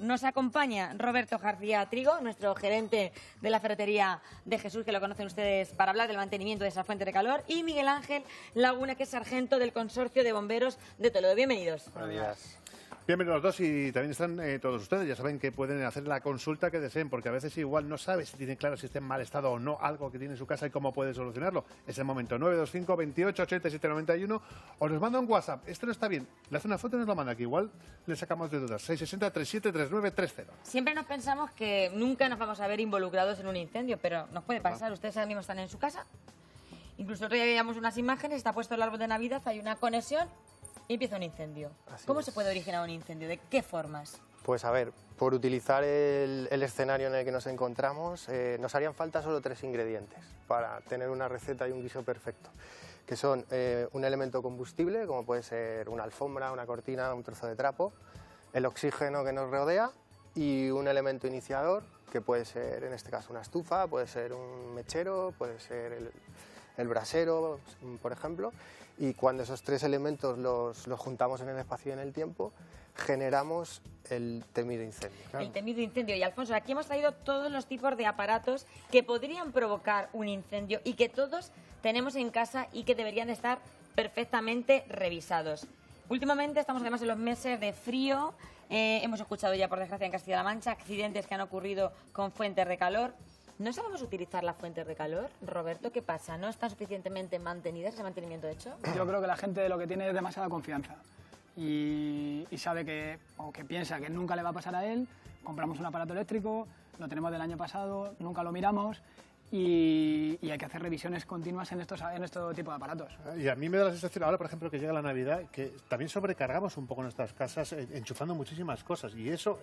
Nos acompaña Roberto García Trigo, nuestro gerente de la ferretería de Jesús, que lo conocen ustedes para hablar del mantenimiento de esa fuente de calor, y Miguel Ángel Laguna, que es sargento del Consorcio de Bomberos de Toledo. Bienvenidos. Buenos días. Bienvenidos los dos, y también están todos ustedes. Ya saben que pueden hacer la consulta que deseen, porque a veces igual no sabe si tiene claro si está en mal estado o no algo que tiene en su casa y cómo puede solucionarlo. Es el momento. 925 28 87 91, o nos manda un WhatsApp. Este no está bien, le hace una foto y nos lo manda, que igual le sacamos de dudas. 660 37 39 30. Siempre nos pensamos que nunca nos vamos a ver involucrados en un incendio, pero nos puede pasar. Ustedes ahora mismo están en su casa. Incluso otro día veíamos unas imágenes, está puesto el árbol de Navidad, hay una conexión y empieza un incendio. ¿Cómo se puede originar un incendio? ¿De qué formas? Pues a ver, por utilizar el escenario en el que nos encontramos, nos harían falta solo 3 ingredientes para tener una receta y un guiso perfecto, que son un elemento combustible, como puede ser una alfombra, una cortina, un trozo de trapo, el oxígeno que nos rodea y un elemento iniciador, que puede ser en este caso una estufa, puede ser un mechero, puede ser el brasero, por ejemplo. Y cuando esos 3 elementos los juntamos en el espacio y en el tiempo, generamos el temido incendio. El temido incendio. Y Alfonso, aquí hemos traído todos los tipos de aparatos que podrían provocar un incendio y que todos tenemos en casa y que deberían de estar perfectamente revisados. Últimamente estamos además en los meses de frío. Hemos escuchado ya, por desgracia, en Castilla-La Mancha, accidentes que han ocurrido con fuentes de calor. ¿No sabemos utilizar las fuentes de calor, Roberto? ¿Qué pasa? ¿No están suficientemente mantenidas, ese mantenimiento hecho? Yo creo que la gente lo que tiene es demasiada confianza y sabe que, o que piensa que nunca le va a pasar a él. Compramos un aparato eléctrico, lo tenemos del año pasado, nunca lo miramos y hay que hacer revisiones continuas en este tipo de aparatos. Y a mí me da la sensación, ahora por ejemplo que llega la Navidad, que también sobrecargamos un poco nuestras casas enchufando muchísimas cosas, y eso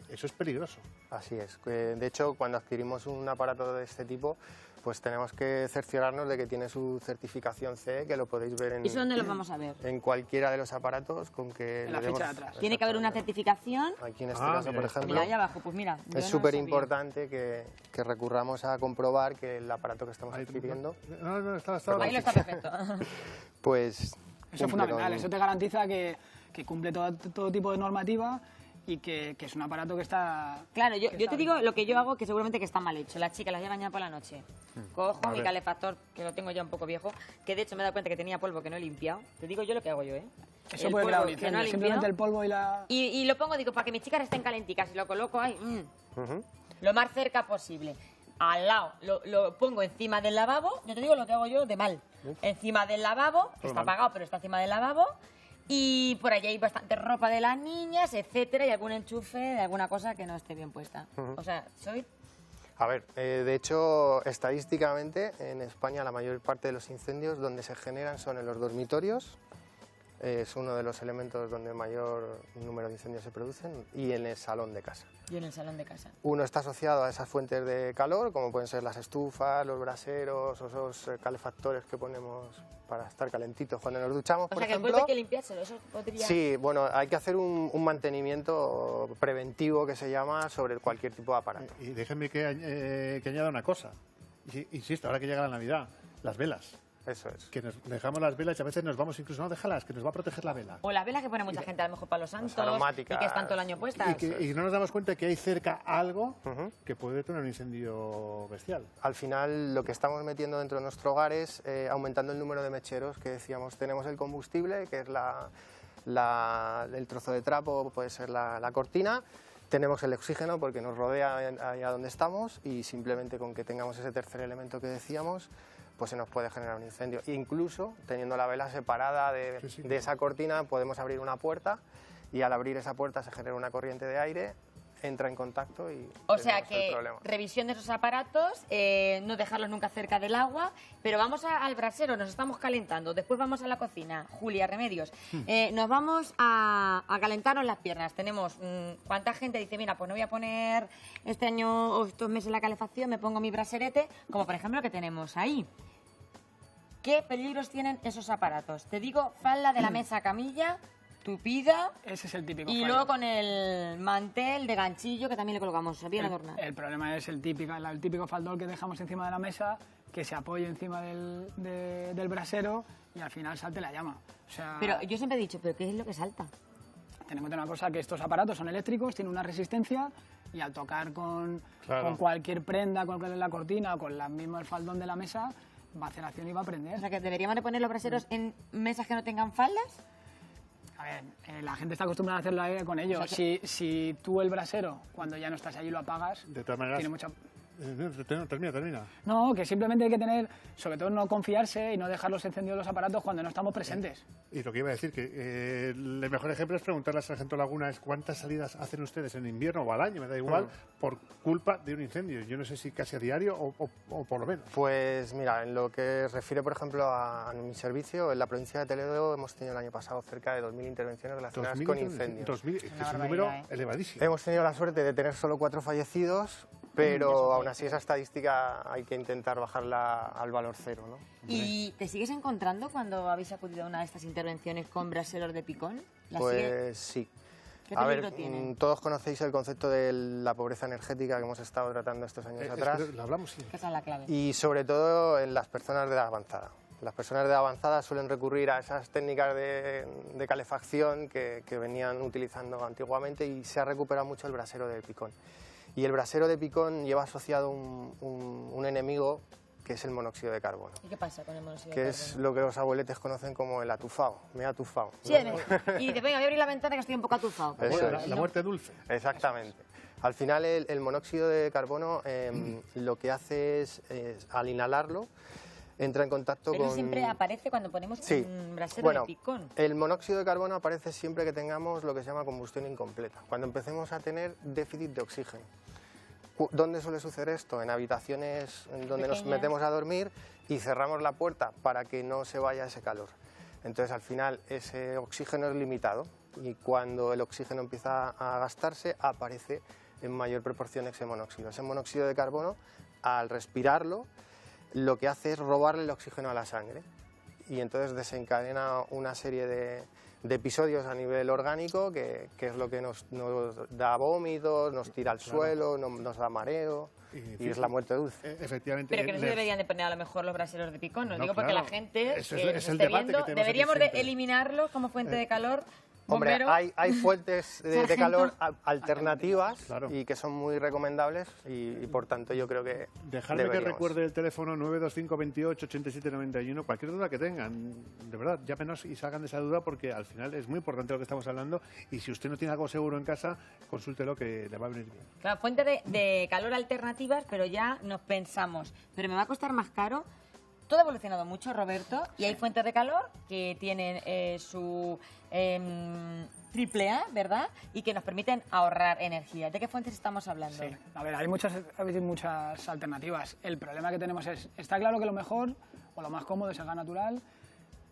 es peligroso. Así es. De hecho, cuando adquirimos un aparato de este tipo, pues tenemos que cerciorarnos de que tiene su certificación CE, que lo podéis ver en... ¿Y eso dónde lo vamos a ver? En cualquiera de los aparatos con que... En la ficha de atrás. Tiene que haber una certificación. Aquí en este caso, mira, por ejemplo... Mira, ahí abajo, pues mira. Es súper importante que recurramos a comprobar que el aparato que estamos adquiriendo... No, está Ahí lo está perfecto. Pues... Eso es fundamental, eso te garantiza que cumple todo tipo de normativa y que es un aparato que está... Claro, yo te digo lo que yo hago, que seguramente que está mal hecho. Las chicas las llevan ya por la noche. Cojo mi calefactor, que lo tengo ya un poco viejo, que de hecho me he dado cuenta que tenía polvo que no he limpiado. Te digo yo lo que hago yo, ¿eh? Eso puede crear un incendio, simplemente el polvo y la... Y lo pongo, digo, para que mis chicas estén calenticas, y lo coloco ahí, lo más cerca posible. Al lado, lo pongo encima del lavabo, yo te digo lo que hago yo de mal. Encima del lavabo, que está apagado, pero está encima del lavabo. Y por allí hay bastante ropa de las niñas, etcétera, y algún enchufe de alguna cosa que no esté bien puesta. O sea, soy... A ver, de hecho, estadísticamente, en España la mayor parte de los incendios donde se generan son en los dormitorios, es uno de los elementos donde mayor número de incendios se producen, y en el salón de casa. Y en el salón de casa. Uno está asociado a esas fuentes de calor, como pueden ser las estufas, los braseros, o esos calefactores que ponemos para estar calentitos cuando nos duchamos, por ejemplo. O sea, que el polvo hay que limpiárselo, eso podría... Sí, bueno, hay que hacer un mantenimiento preventivo, que se llama, sobre cualquier tipo de aparato. Y déjenme que añada una cosa. Insisto, ahora que llega la Navidad, las velas. Eso es. Que nos dejamos las velas y a veces nos vamos incluso, no, déjalas, que nos va a proteger la vela. O las velas que pone mucha gente, a lo mejor para los santos, aromáticas. y que están todo el año puestas. Y no nos damos cuenta que hay cerca algo que puede tener un incendio bestial. Al final, lo que estamos metiendo dentro de nuestro hogar es aumentando el número de mecheros que decíamos. Tenemos el combustible, que es el trozo de trapo, puede ser la cortina. Tenemos el oxígeno, porque nos rodea allá donde estamos, y simplemente con que tengamos ese tercer elemento que decíamos, pues se nos puede generar un incendio. Incluso teniendo la vela separada de esa cortina, podemos abrir una puerta, y al abrir esa puerta se genera una corriente de aire, entra en contacto y... O sea que revisión de esos aparatos, no dejarlos nunca cerca del agua, pero vamos al brasero, nos estamos calentando, después vamos a la cocina, Julia, remedios, nos vamos a calentarnos las piernas. Tenemos, ¿cuánta gente dice, mira, pues no voy a poner este año o estos meses la calefacción, me pongo mi braserete, como por ejemplo lo que tenemos ahí? ¿Qué peligros tienen esos aparatos? Te digo, falda de la mesa camilla, tupida. Ese es el típico y fallo. luego con el mantel de ganchillo que también le colocamos bien adornado. El problema es el típico faldón que dejamos encima de la mesa, que se apoye encima del brasero y al final salte la llama. O sea... Pero yo siempre he dicho, ¿pero qué es lo que salta? ten en cuenta una cosa, que estos aparatos son eléctricos, tienen una resistencia y al tocar con cualquier prenda, con la cortina o con el mismo faldón de la mesa, va a hacer acción y va a prender. O sea, que deberíamos de poner los braseros en mesas que no tengan faldas. A ver, la gente está acostumbrada a hacerlo aire con ello. O sea que... si tú el brasero, cuando ya no estás allí, lo apagas, de todas maneras, tiene mucha... Termina. No, que simplemente hay que tener, sobre todo no confiarse y no dejarlos encendidos los aparatos cuando no estamos presentes. Y lo que iba a decir, que el mejor ejemplo es preguntarle al sargento Laguna es cuántas salidas hacen ustedes en invierno o al año, me da igual, por culpa de un incendio. Yo no sé si casi a diario o por lo menos. Pues mira, en lo que refiere, por ejemplo, a mi servicio, en la provincia de Toledo hemos tenido el año pasado cerca de 2.000 intervenciones relacionadas con incendios. 2.000, que es un número elevadísimo. Hemos tenido la suerte de tener solo 4 fallecidos, pero aún así esa estadística hay que intentar bajarla al valor cero, ¿no? ¿Y te sigues encontrando cuando habéis acudido a una de estas intervenciones con braseros de picón? Pues sí. ¿Qué A peligro ver, tienen? todos conocéis el concepto de la pobreza energética que hemos estado tratando estos años atrás. Lo hablamos, sí. Esa es la clave. Y sobre todo en las personas de edad avanzada. Las personas de edad avanzada suelen recurrir a esas técnicas de calefacción que venían utilizando antiguamente y se ha recuperado mucho el brasero de picón. Y el brasero de picón lleva asociado un enemigo que es el monóxido de carbono. ¿Y qué pasa con el monóxido de Que carbono? es lo que los abueletes conocen como el atufado. Me he atufado. Sí, y dices, venga, voy a abrir la ventana que estoy un poco atufado. Eso Bueno, es. la muerte dulce. Exactamente. Al final el monóxido de carbono lo que hace es al inhalarlo entra en contacto Pero con... siempre aparece cuando ponemos Sí. un brasero Bueno, de picón. el monóxido de carbono aparece siempre que tengamos lo que se llama combustión incompleta, cuando empecemos a tener déficit de oxígeno. ¿Dónde suele suceder esto? En habitaciones en donde nos Pequeñas. metemos a dormir y cerramos la puerta para que no se vaya ese calor. Entonces, al final, ese oxígeno es limitado y cuando el oxígeno empieza a gastarse, aparece en mayor proporción ese monóxido. Ese monóxido de carbono, al respirarlo, lo que hace es robarle el oxígeno a la sangre y entonces desencadena una serie de episodios a nivel orgánico que es lo que nos da vómitos, nos tira al suelo, nos da mareo y es la muerte dulce. Efectivamente. Pero que no se deberían de poner a lo mejor los braseros de picón, lo No, digo porque claro. la gente Eso que es nos el esté debate que viendo, tenemos aquí deberíamos de siempre. eliminarlos como fuente de calor. Hombre, Bombero. hay fuentes de Sargento. calor alternativas Claro. y que son muy recomendables y por tanto yo creo que Dejadme que deberíamos. recuerde el teléfono 925 28 87 91. Cualquier duda que tengan, de verdad, llámenos y salgan de esa duda porque al final es muy importante lo que estamos hablando y si usted no tiene algo seguro en casa, consúltelo que le va a venir bien. Claro, fuente de calor alternativas, pero ya nos pensamos, pero me va a costar más caro. Todo ha evolucionado mucho, Roberto, y hay fuentes de calor que tienen su AAA, ¿verdad? Y que nos permiten ahorrar energía. ¿De qué fuentes estamos hablando? Sí, a ver, hay muchas alternativas. El problema que tenemos es, está claro que lo mejor o lo más cómodo es el gas natural,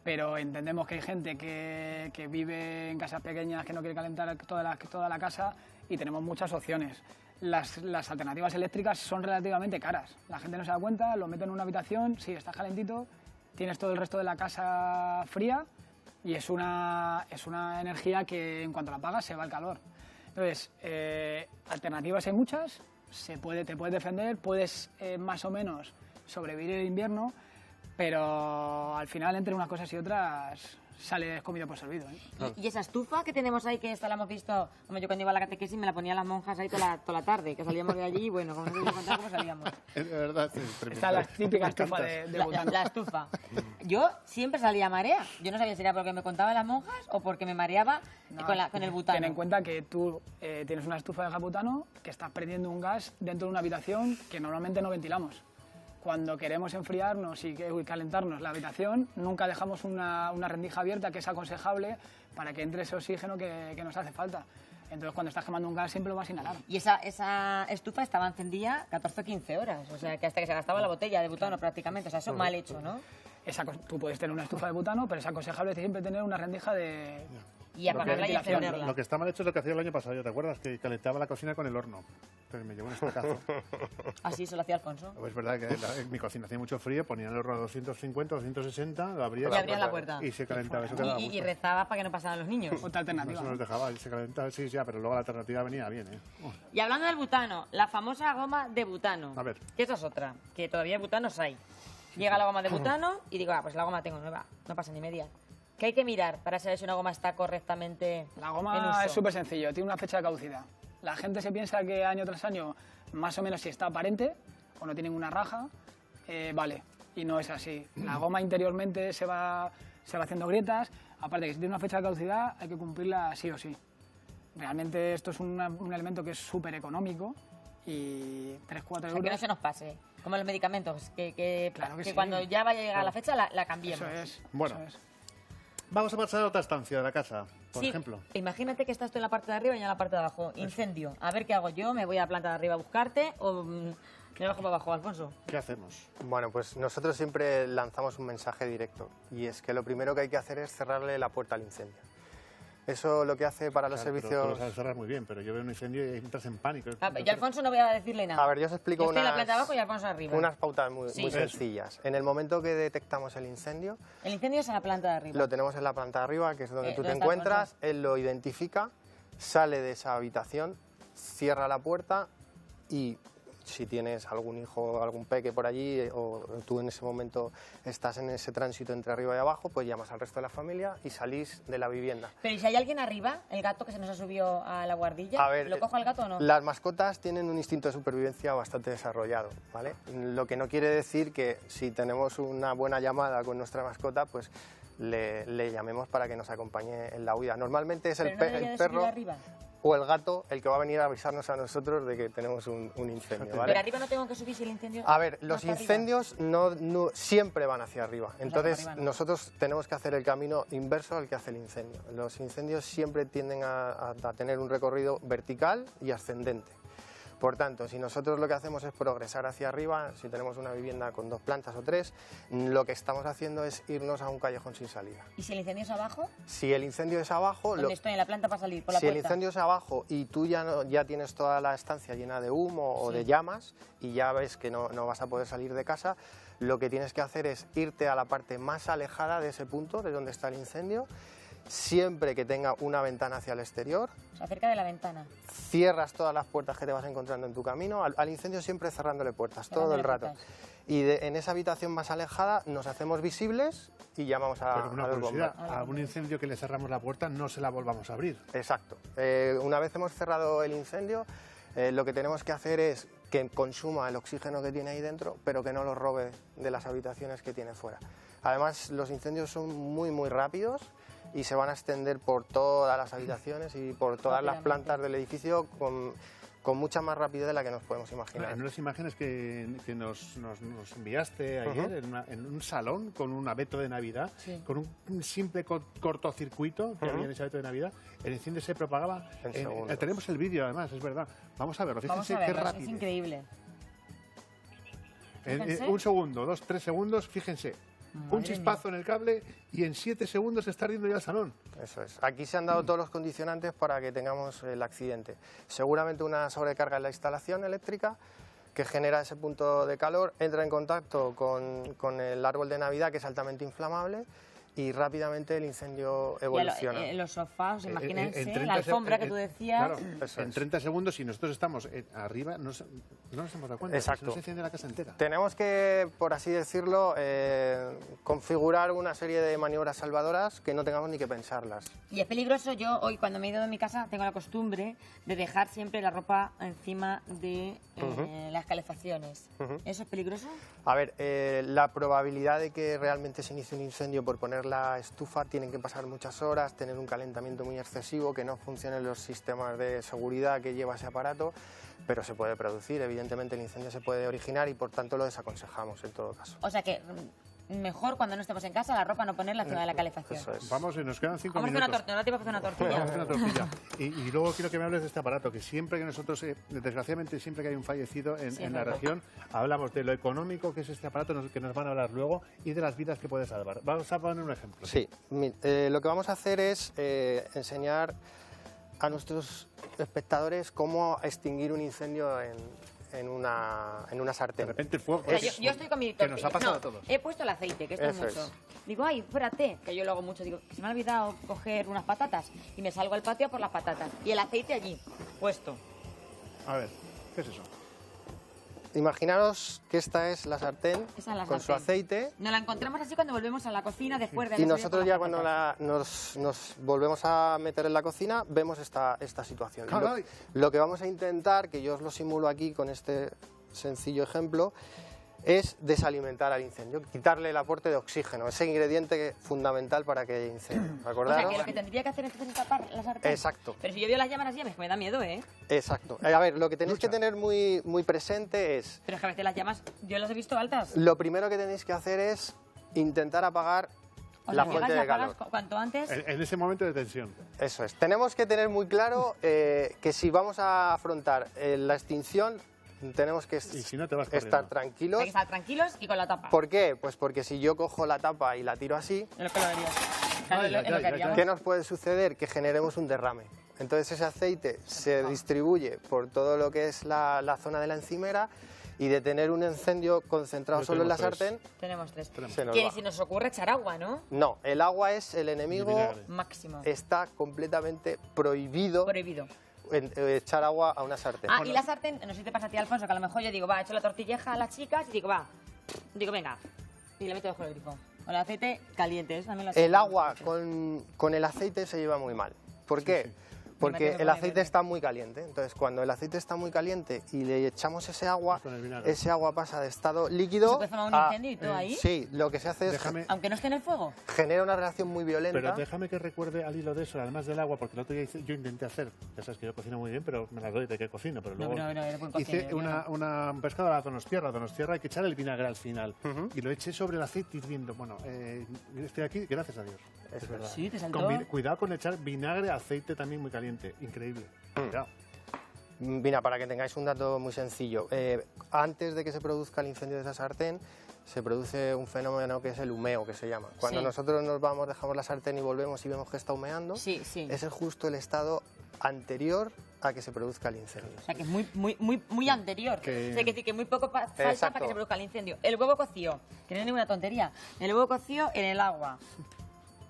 pero entendemos que hay gente que vive en casas pequeñas, que no quiere calentar toda la casa y tenemos muchas opciones. Las alternativas eléctricas son relativamente caras. La gente no se da cuenta, lo mete en una habitación, sí, está calentito, tienes todo el resto de la casa fría y es una energía que en cuanto la apagas se va el calor. Entonces, alternativas hay muchas, te puedes defender, puedes más o menos sobrevivir el invierno, pero al final entre unas cosas y otras sales comido por servido, ¿eh? Y esa estufa que tenemos ahí, que esta la hemos visto, como yo cuando iba a la catequesis me la ponía las monjas ahí toda la tarde, que salíamos de allí y bueno, como no te voy a contar cómo salíamos. Es verdad, es tremendo. Está la típica Me estufa encantas. de La butano. estufa. Yo siempre salía a marea. Yo no sabía si era porque me contaban las monjas o porque me mareaba No, con el butano. Ten en cuenta que tú tienes una estufa de gas butano que estás prendiendo un gas dentro de una habitación que normalmente no ventilamos. Cuando queremos enfriarnos y calentarnos la habitación, nunca dejamos una rendija abierta, que es aconsejable para que entre ese oxígeno que nos hace falta. Entonces, cuando estás quemando un gas, siempre lo vas a inhalar. Y esa estufa estaba encendida 14 o 15 horas, o sea, que hasta que se gastaba la botella de butano prácticamente. O sea, eso mal hecho, ¿no? Tú puedes tener una estufa de butano, pero es aconsejable siempre tener una rendija de... Y apagarla y ventilación. encenderla. Lo que está mal hecho es lo que hacía el año pasado, ¿te acuerdas? Que calentaba la cocina con el horno. Entonces me llevó un estacazo. Así se lo hacía Alfonso. Es verdad que en mi cocina hacía mucho frío, ponía el horno a 250, 260, lo abría Y abrías la puerta. y se calentaba. Eso quedaba a Y gusto. rezabas para que no pasaran los niños. Otra No alternativa. se nos dejaba, y se calentaba, sí, ya, pero luego la alternativa venía bien, ¿eh? Y hablando del butano, la famosa goma de butano. A ver. Que esa es otra, que todavía butanos hay. Llega la goma de butano y digo, pues la goma tengo nueva, no pasa ni media. ¿Qué hay que mirar para saber si una goma está correctamente La en goma uso? es súper sencillo, tiene una fecha de caducidad. La gente se piensa que año tras año, más o menos si está aparente o no tiene ninguna raja, vale. Y no es así. La goma interiormente se va haciendo grietas. Aparte que si tiene una fecha de caducidad hay que cumplirla sí o sí. Realmente esto es un elemento que es súper económico y 3-4 O sea, euros. que no se nos pase. Como los medicamentos, que Claro que sí. cuando ya vaya a llegar la fecha la cambiemos. Eso es. Bueno. eso es. Vamos a pasar a otra estancia de la casa, por Sí, ejemplo. imagínate que estás tú en la parte de arriba y yo en la parte de abajo. Incendio. A ver qué hago yo. ¿Me voy a la planta de arriba a buscarte o me bajo para abajo, Alfonso? ¿Qué hacemos? Bueno, pues nosotros siempre lanzamos un mensaje directo y es que lo primero que hay que hacer es cerrarle la puerta al incendio. Eso lo que hace para los Claro, pero servicios... tú lo sabes cerrar muy bien, pero yo veo un incendio y entras en pánico. Yo a Alfonso no voy a decirle nada. A ver, yo os explico Yo estoy en la unas- planta de abajo y Alfonso arriba. unas pautas muy Sí. muy Eso. sencillas. En el momento que detectamos el incendio, El incendio es en la planta de arriba. lo tenemos en la planta de arriba, que es donde tú te ¿dónde está encuentras, él lo identifica, sale de esa habitación, cierra la puerta y si tienes algún hijo o algún peque por allí o tú en ese momento estás en ese tránsito entre arriba y abajo, pues llamas al resto de la familia y salís de la vivienda. Pero ¿y si hay alguien arriba? El gato que se nos ha subido a la guardilla. A ver, ¿Lo cojo al gato o no? Las mascotas tienen un instinto de supervivencia bastante desarrollado, ¿vale? Lo que no quiere decir que si tenemos una buena llamada con nuestra mascota, pues le llamemos para que nos acompañe en la huida. Normalmente es Pero el, no debería el de subir perro arriba. o el gato el que va a venir a avisarnos a nosotros de que tenemos un incendio, ¿vale? Pero arriba no tengo que subir si el incendio... A ver, no los está arriba. incendios no siempre van hacia arriba. Entonces, arriba no. nosotros tenemos que hacer el camino inverso al que hace el incendio. Los incendios siempre tienden a tener un recorrido vertical y ascendente. Por tanto, si nosotros lo que hacemos es progresar hacia arriba, si tenemos una vivienda con 2 plantas o 3, lo que estamos haciendo es irnos a un callejón sin salida. ¿Y si el incendio es abajo? Si el incendio es abajo, ¿Dónde estoy? ¿En la planta para salir? ¿Por la si el puerta? incendio es abajo y tú ya tienes toda la estancia llena de humo o de llamas y ya ves que no vas a poder salir de casa, lo que tienes que hacer es irte a la parte más alejada de ese punto, de donde está el incendio, siempre que tenga una ventana hacia el exterior, O sea, cerca de la ventana. cierras todas las puertas que te vas encontrando en tu camino, al incendio siempre cerrándole puertas, todo el Cerrándole rato. Y en esa habitación más alejada nos hacemos visibles y llamamos a, Pero una a los curiosidad, bomberos. a un incendio que le cerramos la puerta no se la volvamos a abrir. Exacto. Una vez hemos cerrado el incendio, lo que tenemos que hacer es que consuma el oxígeno que tiene ahí dentro, pero que no lo robe de las habitaciones que tiene fuera. Además, los incendios son muy rápidos y se van a extender por todas las habitaciones y por todas las Rápidamente. plantas del edificio con mucha más rapidez de la que nos podemos imaginar. En unas imágenes que nos enviaste ayer en un salón con un abeto de Navidad, Sí. con un simple cortocircuito que habían hecho abeto de Navidad, el incendio se propagaba. En segundos. Tenemos el vídeo además, es verdad. Vamos a verlo, Vamos fíjense a qué verlo, rápido. es increíble. En Fíjense. 1 segundo, 2, 3 segundos, fíjense. Madre Un chispazo en el cable y en 7 segundos se está ardiendo ya el salón. Eso es. Aquí se han dado todos los condicionantes para que tengamos el accidente. Seguramente una sobrecarga en la instalación eléctrica que genera ese punto de calor, entra en contacto con el árbol de Navidad, que es altamente inflamable, y rápidamente el incendio Y evoluciona. los sofás, imagínense, en 30 la alfombra que en- tú decías. Claro, Eso en es. 30 segundos, si nosotros estamos arriba, no nos hemos dado cuenta. Exacto. Se nos enciende la casa entera. Tenemos que, por así decirlo, configurar una serie de maniobras salvadoras que no tengamos ni que pensarlas. Y es peligroso, yo hoy cuando me he ido de mi casa tengo la costumbre de dejar siempre la ropa encima de las calefacciones. ¿Eso es peligroso? A ver, la probabilidad de que realmente se inicie un incendio por poner la estufa tienen que pasar muchas horas, tener un calentamiento muy excesivo, que no funcionen los sistemas de seguridad que lleva ese aparato, pero se puede producir. Evidentemente el incendio se puede originar y por tanto lo desaconsejamos en todo caso. O sea que mejor cuando no estemos en casa la ropa no ponerla encima de la calefacción. Eso es. Vamos, nos quedan 5 Vamos a hacer minutos. una tortilla, no te vas a hacer una tortilla. Vamos a hacer una tortilla. Y luego quiero que me hables de este aparato, que siempre que nosotros, desgraciadamente, siempre que hay un fallecido en Sí, es la verdad. región, hablamos de lo económico que es este aparato, que nos van a hablar luego, y de las vidas que puede salvar. Vamos a poner un ejemplo. Sí, lo que vamos a hacer es enseñar a nuestros espectadores cómo extinguir un incendio en una sartén. De repente el fuego. O sea, yo estoy con mi que tortilla. nos ha pasado No, a todos. he puesto el aceite, que esto es Eso mucho. es. Digo, ay, espérate, que yo lo hago mucho. Digo, se me ha olvidado coger unas patatas. Y me salgo al patio por las patatas. Y el aceite allí, puesto. A ver, ¿qué es eso? imaginaros que esta es la sartén Esa es la con su sartén. aceite. Nos la encontramos así cuando volvemos a la cocina después de... Y haber salido nosotros por ya las cuando puertas. nos volvemos a meter en la cocina vemos esta situación. Caray. Lo que vamos a intentar, que yo os lo simulo aquí con este sencillo ejemplo, es desalimentar al incendio, quitarle el aporte de oxígeno, ese ingrediente fundamental para que haya incendio. O sea, ¿Acordaros? que lo que tendría que hacer es tapar la sartén. Exacto. Pero si yo veo las llamas así, me da miedo, ¿eh? Exacto. A ver, lo que tenéis Lucha. que tener muy, muy presente es, Pero es que a veces las llamas, yo las he visto altas. lo primero que tenéis que hacer es intentar apagar O la sea, fuente llegas y de apagas calor. cuanto antes. En ese momento de tensión. Eso es. Tenemos que tener muy claro que si vamos a afrontar la extinción, tenemos que Y si no, te vas estar corriendo. tranquilos. Hay que estar tranquilos y con la tapa. ¿Por qué? Pues porque si yo cojo la tapa y la tiro así, Es lo que lo harías. Claro, Ay, es lo ay, que ay, haríamos. ¿qué nos puede suceder? Que generemos un derrame. Entonces ese aceite se distribuye por todo lo que es la zona de la encimera y de tener un incendio concentrado Yo solo en la tenemos tres. sartén, Tenemos tres. se nos Que va. si nos ocurre echar agua, ¿no? No, el agua es el enemigo, vinagre. Máximo. está completamente prohibido Prohibido. echar agua a una sartén. Ah, y la sartén, no sé si te pasa a ti, Alfonso, que a lo mejor yo digo, va, echo la tortilleja a las chicas y digo, va, digo, venga, y le meto debajo del grifo. Con el aceite caliente, eso también lo El hacemos agua mucho. con el aceite se lleva muy mal. ¿Por qué? sí. Porque Me el pone aceite verde. está muy caliente. Entonces, cuando el aceite está muy caliente y le echamos ese agua, Con el vinagre. ese agua pasa de estado líquido ¿Se puede formar un a... incendio y todo ahí? Sí, lo que se hace es Déjame, Aunque no esté en el fuego. genera una reacción muy violenta. pero déjame que recuerde al hilo de eso, además del agua, porque el otro día yo intenté hacer, ya sabes que yo cocino muy bien, pero me las doy de que cocino, pero No, luego pero eres buen hice cocinero, yo no. un pescado a la donostierra. Donostierra hay que echar el vinagre al final. Y lo eché sobre el aceite hirviendo. Bueno, estoy aquí, gracias a Dios. Es verdad. Sí, te saltó. Cuidado con echar vinagre, aceite también muy caliente. Increíble. Cuidado. Mira, para que tengáis un dato muy sencillo, antes de que se produzca el incendio de esa sartén, se produce un fenómeno que es el humeo, que se llama. Cuando Sí. nosotros nos vamos, dejamos la sartén y volvemos y vemos que está humeando, Sí, sí. ese es justo el estado anterior a que se produzca el incendio. O sea, que es muy anterior. Que- O sea, hay que decir que muy poco falta para Exacto. que se produzca el incendio. El huevo cocido, que no es ninguna tontería. El huevo cocido en el agua.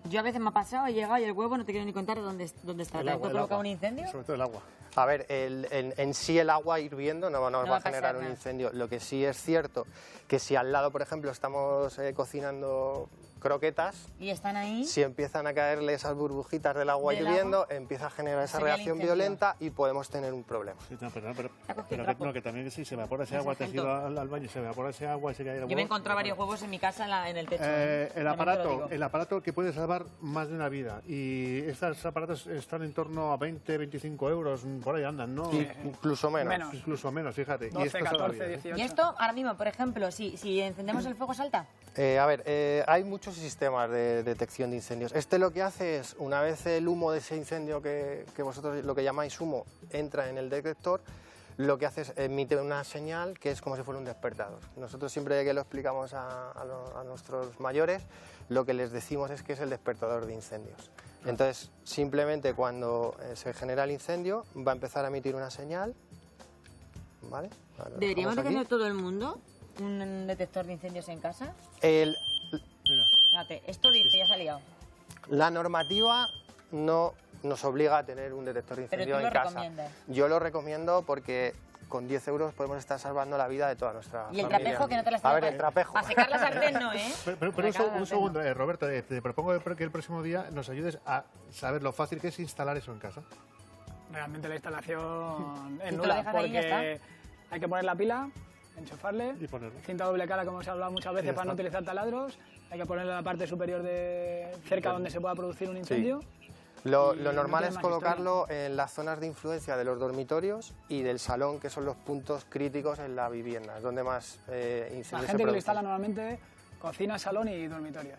Yo a veces me ha pasado, he llegado y el huevo no te quiero ni contar dónde está. El ¿Te agua, puede el provocar agua. un incendio? Sobre todo el agua. A ver, en sí el agua hirviendo no nos va a generar un nada. incendio. Lo que sí es cierto, que si al lado, por ejemplo, estamos cocinando croquetas, Y están ahí. si empiezan a caerle esas burbujitas del agua Del hirviendo, empieza a generar esa Sería el reacción incendio. violenta y podemos tener un problema. Sí, no, pero Está cogido que, trapo. no, que también si se evapora ese Es agua, te has ido sargento. al baño, se evapora ese agua y se cae el Yo me he huevo, encontrado varios huevos en mi casa en el techo. el También te lo digo. aparato que puede salvar más de una vida. Y estos aparatos están en torno a 20, 25 euros, por ahí andan, ¿no? Incluso menos. Menos. Incluso menos, fíjate. 12, y esto salva 14, vidas, ¿eh? 18. Y esto, ahora mismo, por ejemplo, si encendemos el fuego, salta. A ver, hay muchos sistemas de detección de incendios. Este lo que hace es, una vez el humo de ese incendio que vosotros lo que llamáis humo entra en el detector, lo que hace es emite una señal que es como si fuera un despertador. Nosotros siempre que lo explicamos a nuestros mayores, lo que les decimos es que es el despertador de incendios. Entonces, simplemente cuando se genera el incendio, va a empezar a emitir una señal. ¿Vale? Ahora lo ¿Deberíamos de dejamos tener aquí. todo el mundo un detector de incendios en casa? Mira, Fíjate, esto dice, ya se ha liado. La normativa no nos obliga a tener un detector de Pero incendio tú lo en casa. recomiendas. Yo lo recomiendo porque con 10 euros podemos estar salvando la vida de toda nuestra Y el familia. trapejo, que no te la A ver, el trapejo. Para secar la sartén no, ¿eh? Pero Para secar la un sartén segundo, no. Roberto, te propongo que el próximo día nos ayudes a saber lo fácil que es instalar eso en casa. Realmente la instalación Si es tú lo nula, dejas ahí, ya porque hay que poner la pila, enchufarle, Y ponerlo. cinta doble cara, como hemos hablado muchas veces, ya para no está. utilizar taladros, hay que ponerle en la parte superior de cerca donde se pueda producir un incendio. Lo y normal no es tiene más colocarlo en las zonas de influencia de los dormitorios y del salón, que son los puntos críticos en la vivienda, es donde más La incendios se gente que lo producen. instala normalmente cocina, salón y dormitorios.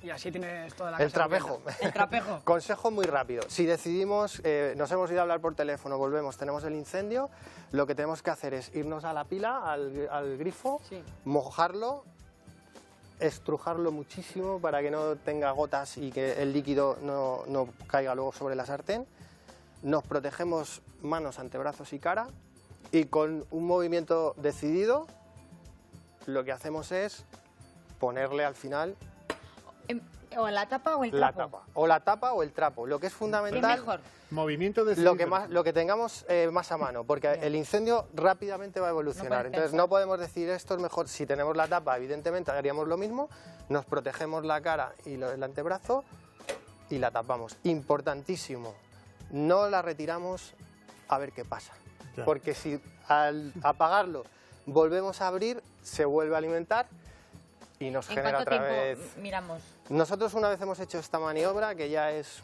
Y así tienes toda la casa El trapejo. cubierta. El trapejo. Consejo muy rápido. Si decidimos, nos hemos ido a hablar por teléfono, volvemos, tenemos el incendio, lo que tenemos que hacer es irnos a la pila, al grifo, Sí. mojarlo, estrujarlo muchísimo para que no tenga gotas y que el líquido no caiga luego sobre la sartén. Nos protegemos manos, antebrazos y cara y con un movimiento decidido lo que hacemos es ponerle al final o la tapa o el La trapo. tapa. O la tapa o el trapo. Lo que es ¿Qué es fundamental... mejor? Movimiento de Lo que tengamos más a mano, porque el incendio rápidamente va a evolucionar. puedes Entonces pensar. no podemos decir esto es mejor. Si tenemos la tapa, evidentemente haríamos lo mismo, nos protegemos la cara y el antebrazo y la tapamos. Importantísimo, no la retiramos a ver qué pasa. Ya. Porque si al apagarlo volvemos a abrir, se vuelve a alimentar y nos ¿En genera cuánto otra tiempo vez... miramos? Nosotros una vez hemos hecho esta maniobra, que ya es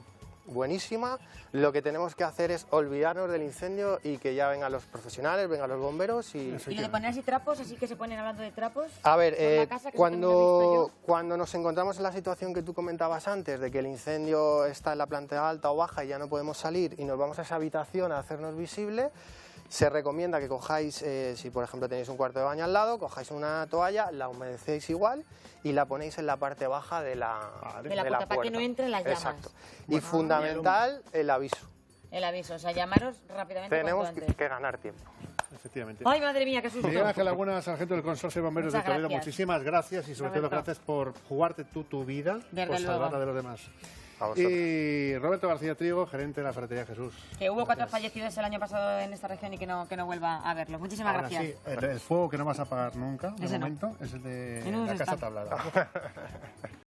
buenísima, lo que tenemos que hacer es olvidarnos del incendio y que ya vengan los profesionales, vengan los bomberos y... ¿Y lo de poner así trapos, así que se ponen hablando de trapos? A ver, por la casa, que eso también lo he visto yo. cuando nos encontramos en la situación que tú comentabas antes, de que el incendio está en la planta alta o baja y ya no podemos salir y nos vamos a esa habitación a hacernos visible, se recomienda que cojáis, si por ejemplo tenéis un cuarto de baño al lado, cojáis una toalla, la humedecéis igual y la ponéis en la parte baja de la, Vale. De la puerta, para que no entren las llamas. Exacto. Y fundamental, el aviso. El aviso, o sea, llamaros rápidamente Tenemos cuanto antes. que ganar tiempo. Efectivamente. Ay, madre mía, qué susto. Miguel Ángel Laguna, sargento del Consorcio de Bomberos Muchas de Toledo, gracias. muchísimas gracias y sobre todo Roberto. gracias por jugarte tu vida, Desde por luego. salvarla de los demás. A vosotros. Y Roberto García Trigo, gerente de la Ferretería Jesús. Que hubo 4 fallecidos el año pasado en esta región y que no vuelva a verlos. Muchísimas Ahora gracias. sí, el fuego que no vas a apagar nunca, de Ese no. momento, es el de Menudo la se casa está. tablada.